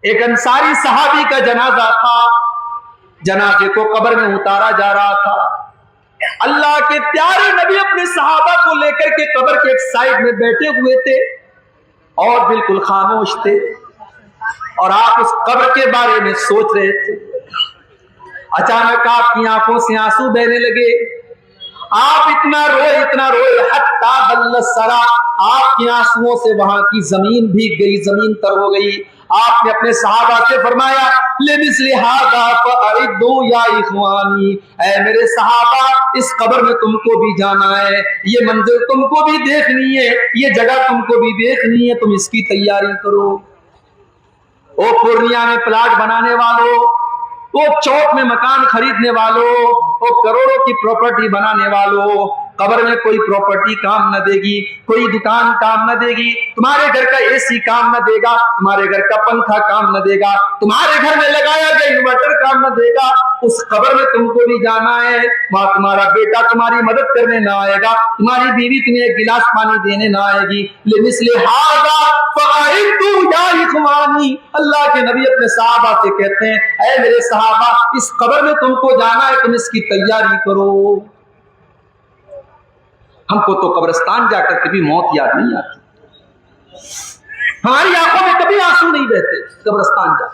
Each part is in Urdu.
ایک انصاری صحابی کا جنازہ تھا، جنازے کو قبر میں اتارا جا رہا تھا۔ اللہ کے پیارے نبی اپنے صحابہ کو لے کر کے قبر کے ایک سائڈ میں بیٹھے ہوئے تھے اور بالکل خاموش تھے، اور آپ اس قبر کے بارے میں سوچ رہے تھے۔ اچانک آپ کی آنکھوں سے آنسو بہنے لگے، آپ اتنا روئے حتی بل الثری، آپ کی آنسوؤں سے وہاں کی زمین بھیگ گئی، زمین تر ہو گئی۔ آپ نے اپنے صحابہ سے فرمایا لمثل ھذا فاعدوا یا اخوانی، اے میرے صحابہ اس قبر میں تم کو بھی جانا ہے، یہ منظر تم کو بھی دیکھنی ہے، یہ جگہ تم کو بھی دیکھنی ہے، تم اس کی تیاری کرو۔ او پورنیہ میں پلاٹ بنانے والوں، وہ چوک میں مکان خریدنے والوں، وہ کروڑوں کی پراپرٹی بنانے والوں، قبر میں کوئی پراپرٹی کام نہ دے گی، کوئی دکان کام نہ دے گی، تمہارے گھر کا اے سی کام نہ دے گا، تمہارے گھر کا پنکھا کام نہ دے گا، تمہارے گھر میں لگایا گیا انورٹر کام نہ دے گا۔ اس قبر میں تم کو بھی جانا ہے، وہاں تمہارا بیٹا تمہاری مدد کرنے نہ آئے گا، تمہاری بیوی تمہیں ایک گلاس پانی دینے نہ آئے گی۔ لمثل ھذا فاعدوا یا اخوانی، اللہ کے نبی اپنے صحابہ سے کہتے ہیں اے میرے صحابہ اس قبر میں تم کو جانا ہے، تم اس کی تیاری کرو۔ ہم کو تو قبرستان جا کر کبھی موت یاد نہیں آتی، ہماری آنکھوں میں کبھی آنسو نہیں بہتے قبرستان جا۔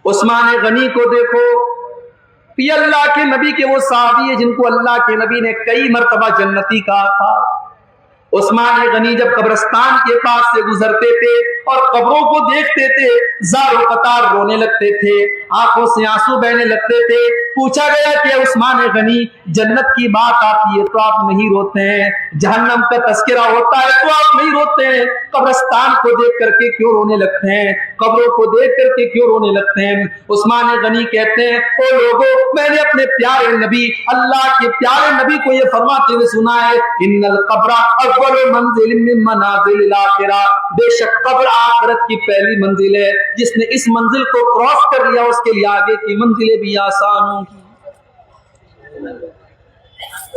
عثمان غنی کو دیکھو، یہ اللہ کے نبی کے وہ صحابی ہیں جن کو اللہ کے نبی نے کئی مرتبہ جنتی کہا تھا۔ عثمان غنی جب قبرستان کے پاس سے گزرتے تھے اور قبروں کو دیکھتے تھے، زار و قطار رونے لگتے تھے، آنکھوں سے آنسو بہنے لگتے تھے۔ پوچھا گیا کہ عثمان غنی جنت کی بات آتی ہے تو آپ نہیں روتے ہیں، جہنم کا تذکرہ ہوتا ہے تو آپ نہیں روتے ہیں، قبرستان کو دیکھ کر کے کیوں رونے لگتے ہیں، قبروں کو دیکھ کر کے کیوں رونے لگتے ہیں؟ عثمان غنی کہتے ہیں او لوگوں، میں نے اپنے پیارے نبی اللہ کے پیارے نبی کو یہ فرماتے ہوئے سنا ہے ان القبر اول منزل من منازل الاخرہ، بے شک قبر آخرت کی پہلی منزل ہے، جس نے اس منزل کو کراس کر لیا اس کے لیے آگے کی منزلیں بھی آسان ہوں گی۔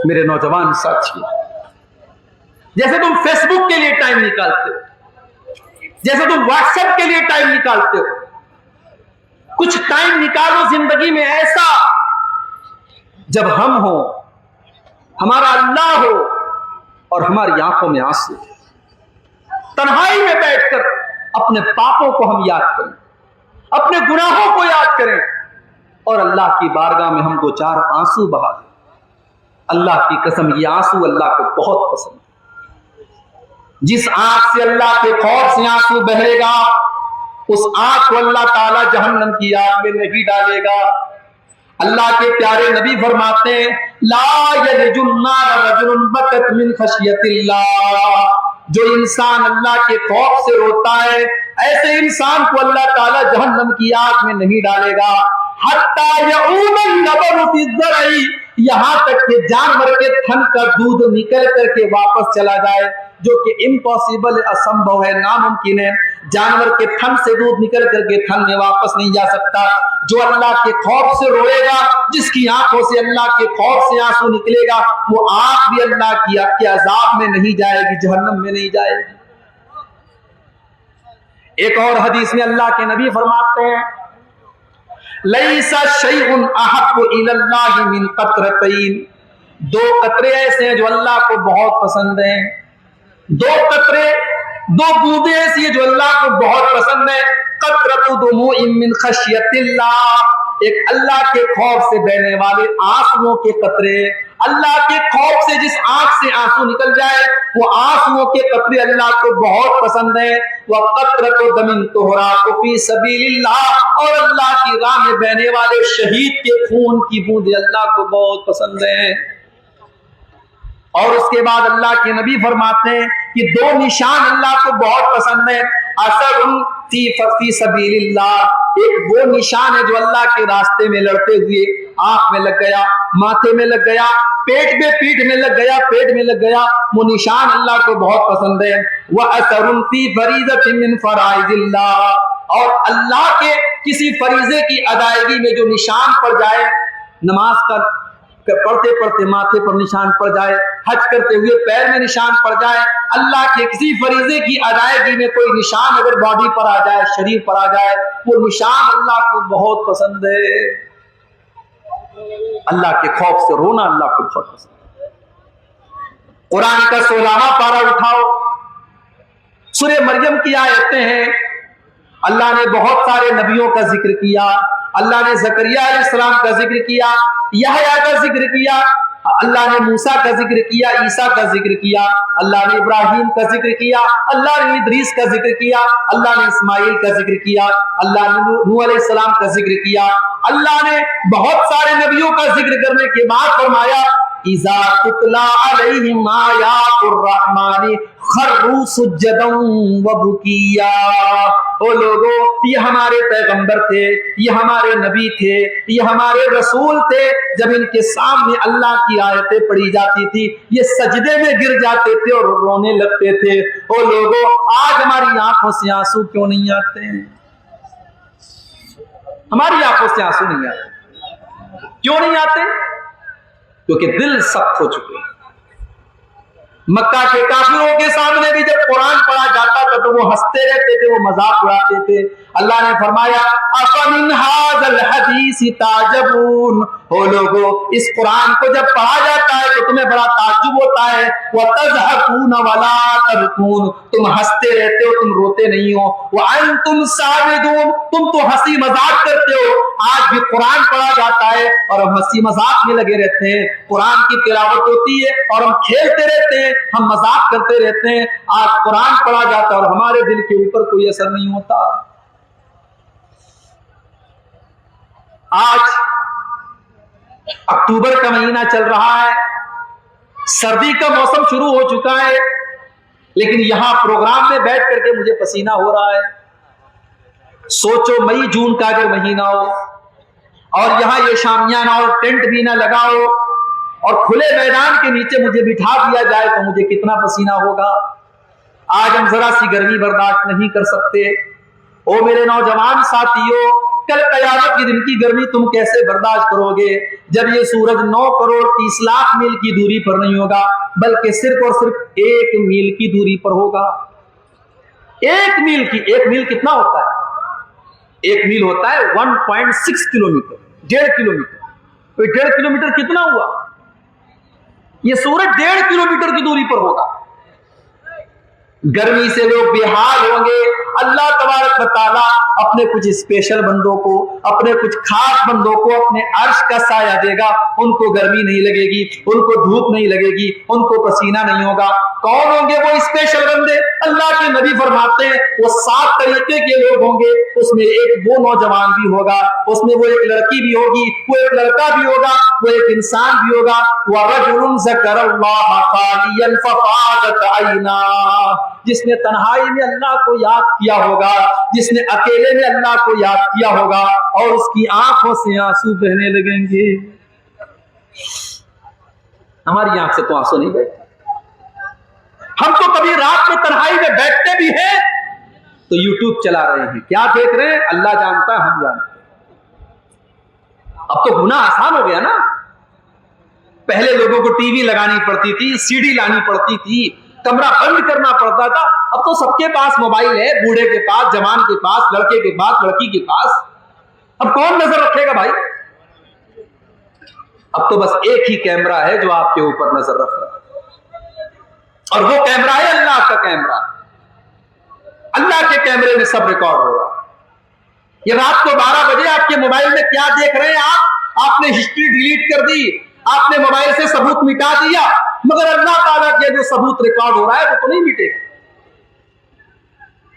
میرے نوجوان ساتھی، جیسے تم فیس بک کے لیے ٹائم نکالتے ہو، جیسے تم واٹس ایپ کے لیے ٹائم نکالتے ہو، کچھ ٹائم نکالو زندگی میں ایسا جب ہم ہو، ہمارا اللہ ہو اور ہماری آنکھوں میں آنسو، تنہائی میں بیٹھ کر اپنے پاپوں کو ہم یاد کریں، اپنے گناہوں کو یاد کریں اور اللہ کی بارگاہ میں ہم دو چار آنسو بہا دیں۔ اللہ کی قسم یہ آنسو اللہ کو بہت پسند ہے۔ جس آنکھ سے اللہ کے خوف سے آنسو بہے گا اس آنکھ کو اللہ تعالی جہنم کی آگ میں نہیں ڈالے گا۔ اللہ کے پیارے نبی فرماتے ہیں لا یلج النار رجل بکت من خشیت اللہ، جو انسان اللہ کے خوف سے روتا ہے ایسے انسان کو اللہ تعالی جہنم کی آگ میں نہیں ڈالے گا۔ حتی یعوم النبر فی الزرع، یہاں تک کہ جانور کے تھن کا دودھ نکل کر کے واپس چلا جائے، جو کہ امپاسبل، اسمبھو ہے، ناممکن ہے، جانور کے تھن سے دودھ نکل کر کے تھن میں واپس نہیں جا سکتا۔ جو اللہ کے خوف سے روئے گا، جس کی آنکھوں سے اللہ کے خوف سے آنسو نکلے گا، وہ آنکھ بھی اللہ کی عذاب میں نہیں جائے گی، جہنم میں نہیں جائے گی۔ ایک اور حدیث میں اللہ کے نبی فرماتے ہیں لیس شیء احب الی اللہ من قطرتین، دو قطرے ایسے ہیں جو اللہ کو بہت پسند ہیں، دو قطرے، دو بوندیں ایسی ہیں جو اللہ کو بہت پسند ہیں، قطرۃ دموع من خشیت اللہ، ایک اللہ کے خوف سے بہنے والے آنسوؤں کے قطرے، اللہ کے خوف سے جس آنکھ سے آنسو نکل جائے وہ آنسوؤں کے قطرے اللہ کو بہت پسند ہیں۔ وَقَطْرَةُ دَمٍ تُحْرَقُ فِي سَبِيلِ اللَّهِ، اور اللہ کی راہ میں بہنے والے شہید کے خون کی بوندیں اللہ کو بہت پسند ہیں۔ اور اس کے بعد اللہ کے نبی فرماتے ہیں کہ دو نشان اللہ کو بہت پسند ہیں، اثر فی سبیل اللہ، ایک وہ نشان ہے جو اللہ کے راستے میں لڑتے ہوئے آنکھ میں لگ گیا، ماتھے میں لگ گیا، پیٹ میں، پیٹ میں لگ گیا، پیٹ میں لگ گیا، وہ نشان اللہ کو بہت پسند ہے۔ وَأَثَرٌ فِي فَرِيضَةٍ مِّن فَرَائِضِ اللَّهِ، اور اللہ کے کسی فریضے کی ادائیگی میں جو نشان پڑ جائے، نماز کا پڑھتے پڑھتے ماتھے پر نشان پڑ جائے، حج کرتے ہوئے پیر میں نشان پڑ جائے، اللہ کے کسی فریضے کی ادائیگی میں کوئی نشان اگر باڈی پر آ جائے، شریر پر آ جائے، وہ نشان اللہ کو بہت پسند ہے۔ اللہ کے خوف سے رونا اللہ کو بہت پسند ہے۔ قرآن کا 16واں پارہ اٹھاؤ، سورہ مریم کی آیتیں ہیں۔ اللہ نے بہت سارے نبیوں کا ذکر کیا، اللہ نے زکریا علیہ السلام کا ذکر کیا، یحییٰ کا ذکر کیا، اللہ نے موسیٰ کا ذکر کیا، عیسیٰ کا ذکر کیا، اللہ نے ابراہیم کا ذکر کیا، اللہ نے ادریس کا ذکر کیا، اللہ نے اسماعیل کا ذکر کیا، اللہ نے نوح علیہ السلام کا ذکر کیا۔ اللہ نے بہت سارے نبیوں کا ذکر کرنے کے بعد فرمایا اذا تتلی علیہم آیات الرحمن خروا سجدا وبکیا۔ او لوگو، یہ ہمارے پیغمبر تھے، یہ ہمارے نبی تھے، یہ ہمارے رسول تھے، جب ان کے سامنے اللہ کی آیتیں پڑھی جاتی تھی یہ سجدے میں گر جاتے تھے اور رونے لگتے تھے۔ او لوگو، آج ہماری آنکھوں سے آنسو کیوں نہیں آتے ہیں؟ ہماری آنکھوں سے آنسو نہیں آتے، کیوں نہیں آتے؟ کیونکہ دل سخت ہو چکے۔ مکہ کے کافروں کے سامنے بھی جب قرآن پڑھا جاتا تھا تو وہ ہنستے رہتے تھے، وہ مذاق اڑاتے تھے۔ اللہ نے فرمایا افمن ھذا الحدیث تعجبون، او لوگو، اس قرآن کو جب پڑھا جاتا ہے تو تمہیں بڑا تعجب ہوتا ہے، وتضحكون ولا تبكون، تم ہنستے رہتے ہو، تم روتے نہیں ہو، وانتم سامدون، تم تو ہنسی مذاق کرتے ہو۔ آج بھی قرآن پڑھا جاتا ہے اور ہم ہنسی مذاق میں لگے رہتے ہیں، قرآن کی تلاوت ہوتی ہے اور ہم کھیلتے رہتے ہیں، ہم مذاق کرتے رہتے ہیں۔ آج قرآن پڑھا جاتا ہے اور ہمارے دل کے اوپر کوئی اثر نہیں ہوتا۔ آج اکتوبر کا مہینہ چل رہا ہے، سردی کا موسم شروع ہو چکا ہے، لیکن یہاں پروگرام میں بیٹھ کر کے مجھے پسینہ ہو رہا ہے۔ سوچو مئی جون کا اگر مہینہ ہو اور یہاں یہ شامیانہ اور ٹینٹ بھی نہ لگا ہو اور کھلے میدان کے نیچے مجھے بٹھا دیا جائے تو مجھے کتنا پسینہ ہوگا۔ آج ہم ذرا سی گرمی برداشت نہیں کر سکتے۔ او میرے نوجوان ساتھیوں، کل قیامت کے دن کی گرمی تم کیسے برداشت کرو گے جب یہ سورج 9 کروڑ 30 لاکھ میل کی دوری پر نہیں ہوگا بلکہ صرف اور صرف 1 میل کی دوری پر ہوگا۔ 1 میل کی، 1 میل کتنا ہوتا ہے؟ 1 میل ہوتا ہے 1.6 کلومیٹر، 1.5 کلومیٹر۔ تو 1.5 کلومیٹر کتنا ہوا؟ یہ سورج 1.5 کلومیٹر کی دوری پر ہوگا۔ گرمی سے لوگ بے حال ہوں گے۔ اللہ تبارک و تعالیٰ اپنے کچھ اسپیشل بندوں کو، اپنے کچھ خاص بندوں کو اپنے عرش کا سایہ دے گا، ان کو گرمی نہیں لگے گی، ان کو دھوپ نہیں لگے گی، ان کو پسینہ نہیں ہوگا۔ کون ہوں گے وہ اسپیشل بندے؟ اللہ کے نبی فرماتے ہیں وہ 7 طریقے کے لوگ ہوں گے، اس میں ایک وہ نوجوان بھی ہوگا، اس میں وہ ایک لڑکی بھی ہوگی، وہ ایک لڑکا بھی ہوگا، وہ ایک انسان بھی ہوگا۔ وَرَجُلٌ ذَكَرَ اللَّهَ خَالِيًا فَفَاضَتْ عَيْنَاهُ، جس نے تنہائی میں اللہ کو یاد کیا ہوگا، جس نے اکیلے میں اللہ کو یاد کیا ہوگا اور اس کی آنکھوں سے آنسو بہنے لگیں گے۔ ہماری آنکھ سے تو آنسو نہیں بہتے۔ ہم تو کبھی رات میں تنہائی میں بیٹھتے بھی ہیں تو یوٹیوب چلا رہے ہیں، کیا دیکھ رہے ہیں اللہ جانتا ہے، ہم جانتے ہیں۔ اب تو گناہ آسان ہو گیا نا۔ پہلے لوگوں کو ٹی وی لگانی پڑتی تھی، سی ڈی لانی پڑتی تھی، کمرہ بند کرنا پڑتا تھا۔ اب تو سب کے پاس موبائل ہے، بوڑھے کے پاس، جوان کے پاس، لڑکے کے پاس، لڑکی کے پاس۔ اب کون نظر رکھے گا بھائی؟ اب تو بس ایک ہی کیمرہ ہے جو آپ کے اوپر نظر رکھ رہا ہے، اور وہ کیمرہ ہے اللہ کا کیمرہ۔ اللہ کے کیمرے میں سب ریکارڈ ہو رہا ہے۔ یہ رات کو 12 بجے آپ کے موبائل میں کیا دیکھ رہے ہیں آپ نے ہسٹری ڈیلیٹ کر دی، آپ نے موبائل سے ثبوت مٹا دیا، مگر اللہ تعالیٰ کے جو ثبوت ریکارڈ ہو رہا ہے وہ تو نہیں مٹے گا۔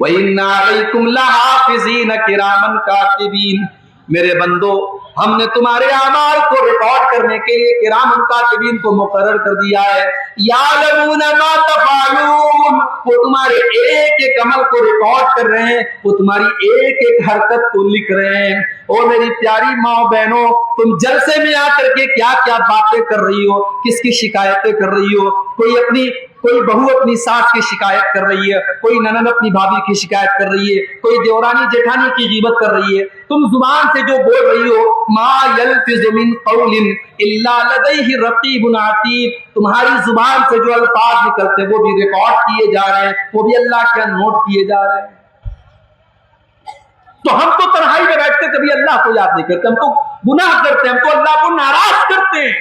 وَإِنَّ عَلَيْكُمْ لَحَافِظِينَ كِرَامًا كَاتِبِينَ، میرے بندو ہم نے تمہارے اعمال کو ریکارڈ کرنے کے لیے کرامن کاتبین کو مقرر کر دیا ہے۔ یعلمون ما تفعلون، وہ تمہارے ایک ایک عمل کو ریکارڈ کر رہے ہیں، وہ تمہاری ایک ایک حرکت کو لکھ رہے ہیں۔ اور میری پیاری ماں بہنوں، تم جلسے میں آ کر کے کیا کیا باتیں کر رہی ہو، کس کی شکایتیں کر رہی ہو، کوئی بہو اپنی ساس کی شکایت کر رہی ہے, کوئی ننند اپنی بھابھی کی شکایت کر رہی ہے, کوئی دیورانی جیٹھانی کی غیبت کر رہی ہے, تم زبان سے جو بول رہی ہو, ما یلفظ من قول الا لدیہ رقیب عتید, تمہاری زبان سے جو الفاظ نکلتے وہ بھی ریکارڈ کیے جا رہے ہیں, وہ بھی اللہ کے نوٹ کیے جا رہے ہیں. تو ہم تو تنہائی میں بیٹھ کے کبھی اللہ کو یاد نہیں کرتے, ہم تو گناہ کرتے ہیں, ہم تو اللہ کو ناراض کرتے ہیں.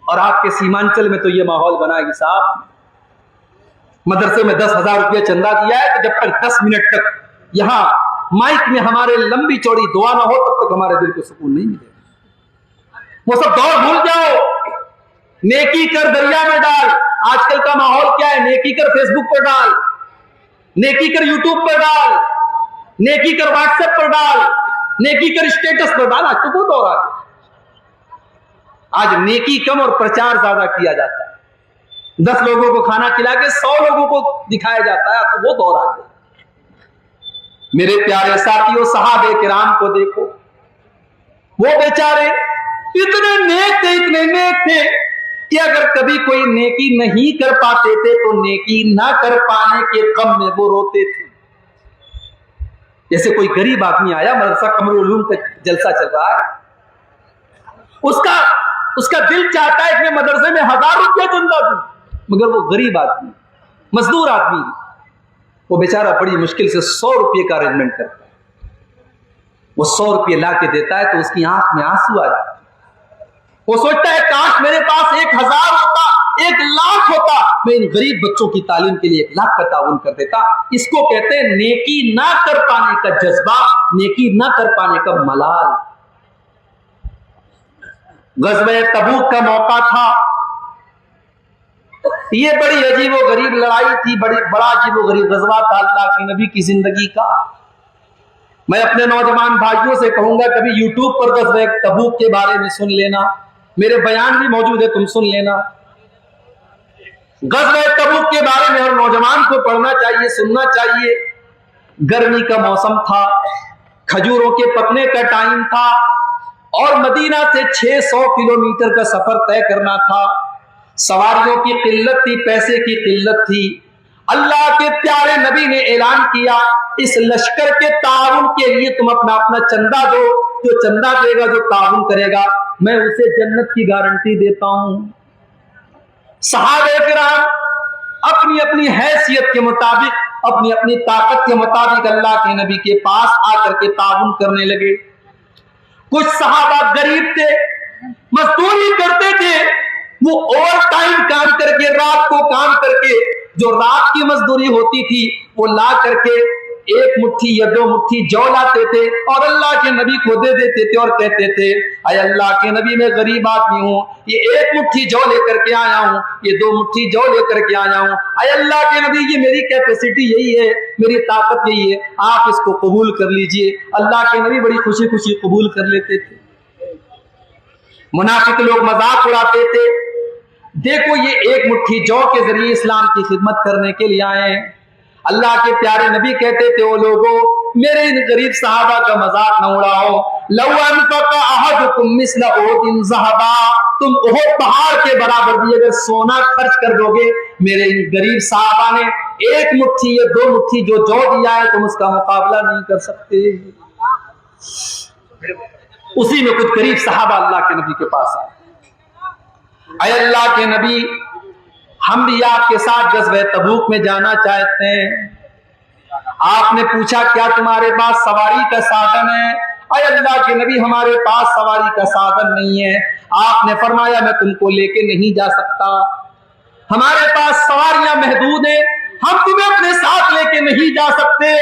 اور آپ کے سیمانچل میں تو یہ ماحول بنا ہے کہ صاحب مدرسے میں 10,000 روپیہ چندہ دیا ہے تو جب تک 10 منٹ تک یہاں مائک میں ہمارے لمبی چوڑی دعا نہ ہو تب تک ہمارے دل کو سکون نہیں ملے. وہ سب دور بھول جاؤ, نیکی کر دریا میں ڈال. آج کل کا ماحول کیا ہے, نیکی کر فیس بک پر ڈال, نیکی کر یوٹیوب پر ڈال, نیکی کر واٹس ایپ پر ڈال, نیکی کر اسٹیٹس پر ڈال. آج تو وہ دور آ گیا. آج نیکی کم اور پرچار زیادہ کیا جاتا ہے. 10 لوگوں کو کھانا کھلا کے 100 لوگوں کو دکھایا جاتا ہے. تو وہ دور آ گیا. میرے پیارے ساتھیوں, صحابہ کرام کو دیکھو, وہ بیچارے اتنے نیک تھے کہ اگر کبھی کوئی نیکی نہیں کر پاتے تھے تو نیکی نہ کر پانے کے غم میں وہ روتے تھے. جیسے کوئی غریب آدمی آیا, مدرسہ قمر العلوم کا جلسہ چل رہا ہے, اس کا دل چاہتا ہے کہ میں مدرسے میں 1000 روپیہ چندہ دوں, مگر وہ غریب آدمی, مزدور آدمی, وہ بیچارہ بڑی مشکل سے 100 روپے کا ارینجمنٹ کرتا ہے. وہ 100 روپے لا کے دیتا ہے تو اس کی آنکھ میں آنسو آ جاتا ہے. وہ سوچتا ہے کاش میرے پاس 1000 ہوتا, 1,00,000 ہوتا, میں ان غریب بچوں کی تعلیم کے لیے 1,00,000 کا تعاون کر دیتا. اس کو کہتے ہیں نیکی نہ کر پانے کا جذبہ, نیکی نہ کر پانے کا ملال. غزوہ تبوک کا موقع تھا. یہ بڑی عجیب و غریب لڑائی تھی, بڑا عجیب و غریب غزوہ تھا اللہ کے نبی کی زندگی کا. میں اپنے نوجوان بھائیوں سے کہوں گا کبھی یوٹیوب پر غزوہ تبوک کے بارے میں سن لینا, میرے بیان بھی موجود ہے, تم سن لینا. غزوہ تبوک کے بارے میں ہر نوجوان کو پڑھنا چاہیے, سننا چاہیے. گرمی کا موسم تھا, کھجوروں کے پکنے کا ٹائم تھا, اور مدینہ سے 600 کلومیٹر کا سفر طے کرنا تھا. سواریوں کی قلت تھی, پیسے کی قلت تھی. اللہ کے پیارے نبی نے اعلان کیا, اس لشکر کے تعاون کے لیے تم اپنا چندہ دو, جو چندہ دے گا, جو تعاون کرے گا, میں اسے جنت کی گارنٹی دیتا ہوں. صحابہ کرام اپنی اپنی حیثیت کے مطابق, اپنی اپنی طاقت کے مطابق اللہ کے نبی کے پاس آ کر کے تعاون کرنے لگے. کچھ صحابہ غریب تھے, مزدوری کرتے تھے, وہ اوور ٹائم کام کر کے, رات کو کام کر کے جو رات کی مزدوری ہوتی تھی وہ لا کر کے 1 مٹھی یا 2 مٹھی جو لاتے تھے اور اللہ کے نبی کو دے دیتے تھے اور کہتے تھے اے اللہ کے نبی میں غریب آدمی ہوں, یہ 1 مٹھی جو لے کر کے آیا ہوں, یہ 2 مٹھی جو لے کر کے آیا ہوں, اے اللہ کے نبی یہ میری کیپیسٹی یہی ہے, میری طاقت یہی ہے, آپ اس کو قبول کر لیجئے. اللہ کے نبی بڑی خوشی خوشی قبول کر لیتے تھے. منافق لوگ مذاق اڑاتے تھے, دیکھو یہ 1 مٹھی جو کے ذریعے اسلام کی خدمت کرنے کے لیے آئے ہیں. اللہ کے پیارے نبی کہتے تھے او لوگوں میرے ان غریب صحابہ کا مذاق نہ اڑاؤ. لو انفق احدکم مثل احد ذهبا, تم احد پہاڑ کے برابر بھی اگر سونا خرچ کر دو گے, میرے ان غریب صحابہ نے 1 مٹھی یا 2 مٹھی جو دیا ہے تم اس کا مقابلہ نہیں کر سکتے. اسی میں کچھ غریب صحابہ اللہ کے نبی کے پاس آئے. اے اللہ کے نبی ہم بھی آپ کے ساتھ غزوہ تبوک میں جانا چاہتے ہیں. آپ نے پوچھا کیا تمہارے پاس سواری کا سادن ہے؟ اے اللہ کے نبی ہمارے پاس سواری کا سادن نہیں ہے. آپ نے فرمایا میں تم کو لے کے نہیں جا سکتا, ہمارے پاس سواریاں محدود ہیں, ہم تمہیں اپنے ساتھ لے کے نہیں جا سکتے.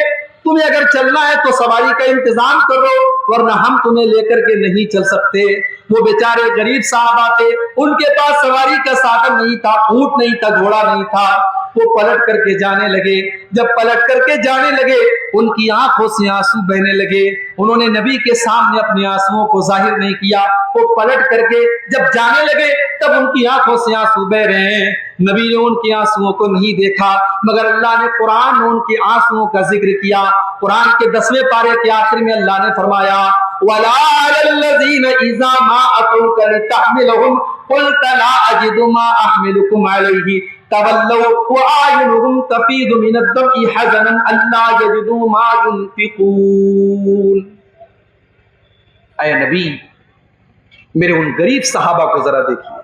تمہیں اگر چلنا ہے تو سواری کا انتظام کرو, ورنہ ہم تمہیں لے کر کے نہیں چل سکتے. وہ بیچارے غریب صحابہ تھے, ان کے پاس سواری کا سادن نہیں تھا, اونٹ نہیں تھا, گھوڑا نہیں تھا. وہ پلٹ کر کے جانے لگے. جب پلٹ کر کے جانے لگے ان کی آنکھوں سے آنسو بہنے لگے. انہوں نے نبی کے سامنے اپنے آنسوؤں کو ظاہر نہیں کیا. وہ پلٹ کر کے جب جانے لگے تب ان کی آنکھوں سے آنسو بہ رہے ہیں. نبی نے ان کی آنسوؤں کو نہیں دیکھا مگر اللہ نے قرآن میں ان کی آنسوؤں کا ذکر کیا. قرآن کے 10ویں پارے کے آخر میں اللہ نے فرمایا وَلَا عَلَى الَّذِينَ إِذَا مَا أَتَوْكَ لِتَحْمِلَهُمْ قُلْتَ لَا أَجِدُ مَا أَحْمِلُكُمْ عَلَيْهِ تَوَلَّوْا وَأَعْيُنُهُمْ تَفِيضُ مِنَ الدَّمْعِ حَزَنًا أَلَّا يَجِدُوا مَا يُنْفِقُونَ. اے نبی میرے ان غریب صحابہ کو ذرا دیکھیے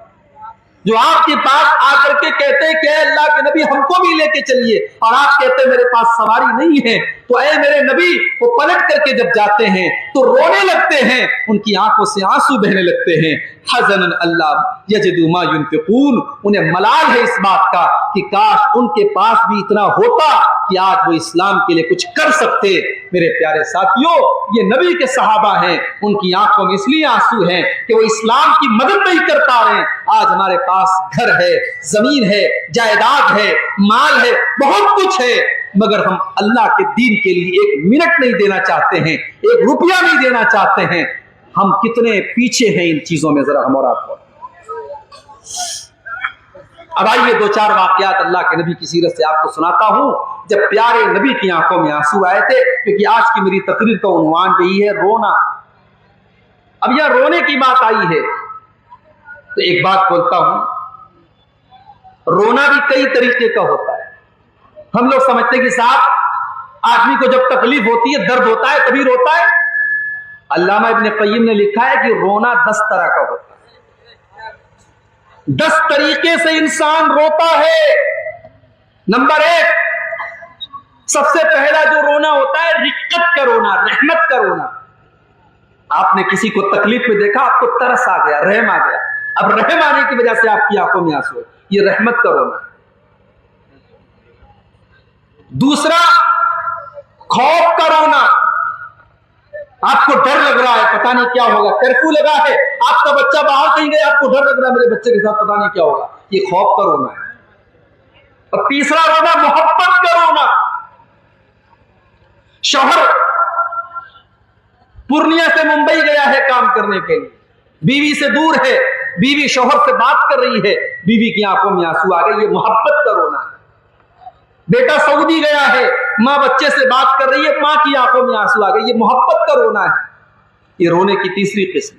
جو آپ کے پاس آ کر کے کہتے ہیں کہ اے اللہ کے نبی ہم کو بھی لے کے چلیے, اور آپ کہتے ہیں میرے پاس سواری نہیں ہے. تو اے میرے نبی وہ پلٹ کر کے جب جاتے ہیں تو رونے لگتے ہیں, ان کی آنکھوں سے آنسو بہنے لگتے ہیں. حزنا اللہ یجدوا ما ينفقون, انہیں ملال ہے اس بات کا کہ کاش ان کے پاس بھی اتنا ہوتا کہ آج وہ اسلام کے لیے کچھ کر سکتے. میرے پیارے ساتھیوں, یہ نبی کے صحابہ ہیں, ان کی آنکھوں میں اس لیے آنسو ہیں کہ وہ اسلام کی مدد نہیں کر پا رہے ہیں. آج ہمارے پاس گھر ہے, زمین ہے, جائیداد ہے, مال ہے, بہت کچھ ہے, مگر ہم اللہ کے دین کے لیے ایک منٹ نہیں دینا چاہتے ہیں, ایک روپیہ نہیں دینا چاہتے ہیں. ہم کتنے پیچھے ہیں ان چیزوں میں, ذرا ہم اور آپ کو. اب آئیے 2-4 واقعات اللہ کے نبی کی سیرت سے آپ کو سناتا ہوں جب پیارے نبی کی آنکھوں میں آنسو آئے تھے, کیونکہ آج کی میری تقریر کا عنوان یہی ہے رونا. اب یہ رونے کی بات آئی ہے تو ایک بات بولتا ہوں, رونا بھی کئی طریقے کا ہوتا ہے. ہم لوگ سمجھتے ہیں کہ صاحب آدمی کو جب تکلیف ہوتی ہے, درد ہوتا ہے تبھی روتا ہے. علامہ ابن قیم نے لکھا ہے کہ رونا 10 طرح کا ہوتا ہے, 10 طریقے سے انسان روتا ہے. نمبر 1, سب سے پہلا جو رونا ہوتا ہے رقت کا رونا, رحمت کا رونا. آپ نے کسی کو تکلیف میں دیکھا, آپ کو ترس آ گیا, رحم آ گیا, اب رحم آنے کی وجہ سے آپ کی آنکھوں میں آنسو, یہ رحمت کا رونا. دوسرا خوف کا رونا, آپ کو ڈر لگ رہا ہے, پتہ نہیں کیا ہوگا, کرفیو لگا ہے, آپ کا بچہ باہر کہیں گئے, آپ کو ڈر لگ رہا ہے میرے بچے کے ساتھ پتہ نہیں کیا ہوگا, یہ خوف کا رونا ہے. اور تیسرا رونا محبت کا رونا. شوہر پورنیہ سے ممبئی گیا ہے کام کرنے کے لیے, بیوی سے دور ہے, بیوی شوہر سے بات کر رہی ہے, بیوی کی آنکھوں میں آنسو آ گئے, یہ محبت کا رونا ہے. بیٹا سعودی گیا ہے, ماں بچے سے بات کر رہی ہے, ماں کی آنکھوں میں آنسو آ گئے, یہ محبت کا رونا ہے. یہ رونے کی تیسری قسم.